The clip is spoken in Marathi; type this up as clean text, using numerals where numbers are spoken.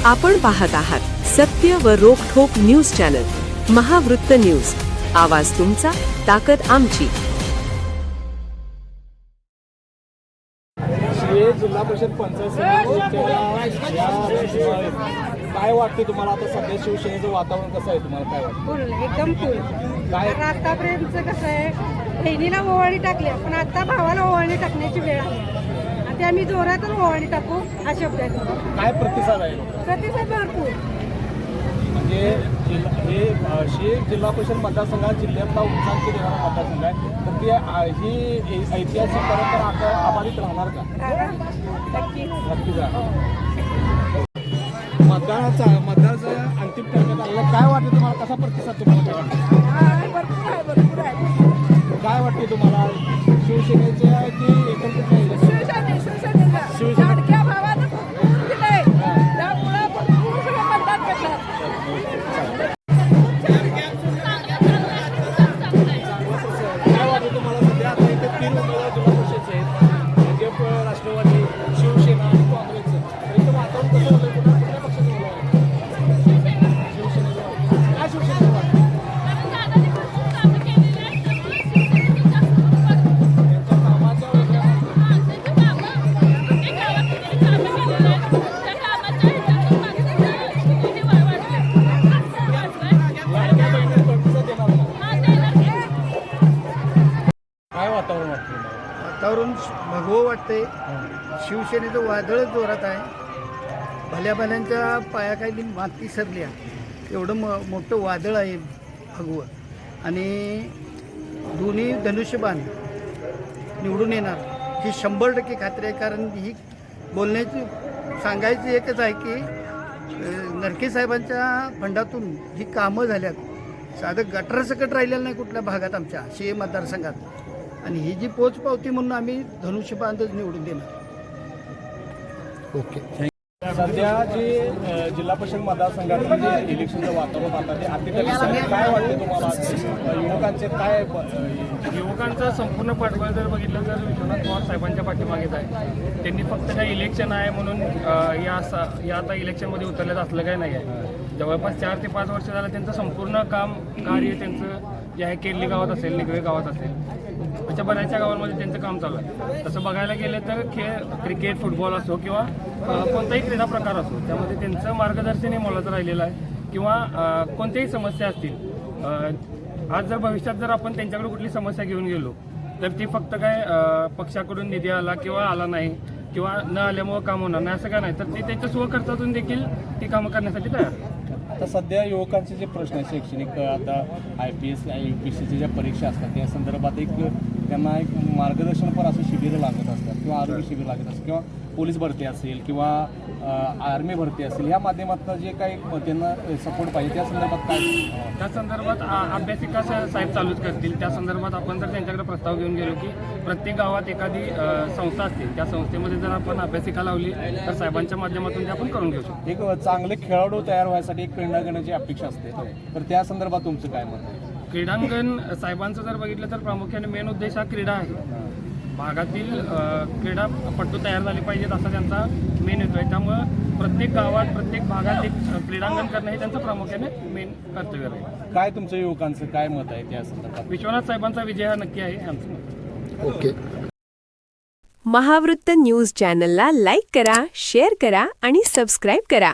आपण पाहत आहात सत्य व रोखठोक न्यूज चॅनल महावृत्त न्यूज. आवाज तुमचा, ताकद आमची. जिल्हा परिषद पंचायत समिती काय वाटते तुम्हाला? आता सध्या शिवसेनेचं वातावरण कसं आहे, तुम्हाला काय वाटतं? फुल, एकदम फुल. काय आतापर्यंत कसं आहे, बहिणीला ओवाळणी टाकली पण आता भावाला ओवाळणी टाकण्याची वेळ आहे. आता आम्ही जोरातून ओवाळणी टाकू हा शब्द आहे. काय प्रतिसाद आहे? प्रतिसाद भरपूर. म्हणजे जिल्हा परिषद मतदारसंघात जिल्ह्यातला उच्चांकी देणारा मतदारसंघ आहे, तर ती ही ऐतिहासिक परंपरा आता अबाधित राहणार का? नक्कीच राहणार. मतदानाचा अंतिम टप्प्यात आलेला काय वाटतं तुम्हाला? कसा प्रतिसाद तुम्हाला काय वाटतं? भरपूर आहे. काय वाटते तुम्हाला? शिवसेनेचे आहे की एकत्रित नाही? लाडक्या भावानं भरपूर दिलंय. त्यामुळं भरपूर सगळं मतदान घेतलं. काय वाटतं तुम्हाला? सध्या आता इथे 3 उमेदवार जिल्हा परिषदचे आहेत, भाजप, राष्ट्रवादी, शिवसेना आणि काँग्रेसचं. तर इथं वातावरण कसं होतं? कुठल्या पक्षाचं होतं? शिवसेनेचं. काय शिवसेनेचं वाटतं? त्यांच्या कामाच्या वेगळ्या लाडक्या बहिणीला प्रतिसाद देणार का? काय वातावरण वाटतं तुम्हाला? वातावरण भगवं वाटते. शिवसेनेचं वादळ जोरात आहे. भल्या भल्यांच्या पायाखाली माती सरल्या एवढं मोठं वादळ आहे भगवं. आणि दोन्ही धनुष्यबाण निवडून येणार ही 100% खात्री आहे. कारण ही बोलण्याची सांगायची एकच आहे की नरके साहेबांच्या फंडातून जी कामं झाल्यात, साधं गटारसकट राहिलेलं नाही कुठल्या भागात आमच्या शे मतदारसंघात. आणि ही जी पोचपावती म्हणून आम्ही धनुष्यबाणच निवडून देणार. ओके. सध्या जे जिल्हा परिषद मतदारसंघातलं जे इलेक्शनचं वातावरण आता ते अतिथी काय वाटते तुम्हाला? युवकांचे काय युवकांचा संपूर्ण पाठबळ जर बघितलं तर विश्वनाथ पवार साहेबांच्या पाठीमागेच आहे. त्यांनी फक्त काही इलेक्शन आहे म्हणून या आता इलेक्शनमध्ये उतरल्यात असलं काही नाही आहे. जवळपास 4 ते 5 वर्ष झालं त्यांचं संपूर्ण काम कार्य त्यांचं जे आहे केरली गावात असेल, निगवे गावात असेल, अशा बऱ्याचशा गावांमध्ये त्यांचं काम चालू आहे. तसं बघायला गेलं तर क्रिकेट, फुटबॉल असो किंवा कोणताही क्रीडा प्रकार असो, त्यामध्ये त्यांचं मार्गदर्शन हे मोलाचं राहिलेलं आहे. किंवा कोणत्याही समस्या असतील, आज जर भविष्यात जर आपण त्यांच्याकडे कुठली समस्या घेऊन गेलो तर ती फक्त काय पक्षाकडून निधी आला किंवा आला नाही किंवा न आल्यामुळं काम होणार नाही असं काय नाही, तर ते त्यांच्या स्वखर्चातून देखील ती कामं करण्यासाठी तयार आहे. आता सध्या युवकांचे जे प्रश्न आहेत शैक्षणिक, आता IPS UPSCच्या ज्या परीक्षा असतात त्या संदर्भात त्यांना एक मार्गदर्शन पण असं शिबिरं लागत असतात किंवा आरोग्य शिबिर लागत असतात किंवा पोलीस भरती असेल किंवा आर्मी भरती असेल, या माध्यमातून जे काही त्यांना सपोर्ट पाहिजे त्या संदर्भात काय? त्या संदर्भात अभ्यासिका साहेब चालूच करतील. त्या संदर्भात आपण जर त्यांच्याकडे प्रस्ताव घेऊन गेलो की प्रत्येक गावात एखादी संस्था असतील, त्या संस्थेमध्ये जर आपण अभ्यासिका लावली तर साहेबांच्या माध्यमातून ते आपण करून घेऊ शकतो. एक चांगले खेळाडू तयार व्हायसाठी एक क्रीडांगणाची अपेक्षा असते, तर त्या संदर्भात तुमचं काय मत आहे? क्रीडांगण साहेबांचं जर बघितलं तर प्रामुख्याने मेन उद्देश हा क्रीडा आहे. भागातील क्रीडापटू तयार झाले पाहिजेत असा त्यांचा मेन हेतू आहे. त्यामुळं प्रत्येक गावात, प्रत्येक भागात एक क्रीडांगण करणं हे त्यांचं प्रामुख्याने मेन कर्तव्य आहे. काय तुमचं युवकांचं काय मत आहे त्या संदर्भात? विश्वनाथ साहेबांचा विजय हा नक्की आहे आमचं मत. ओके. महावृत्त न्यूज चॅनलला लाईक करा, शेअर करा आणि सबस्क्राईब करा.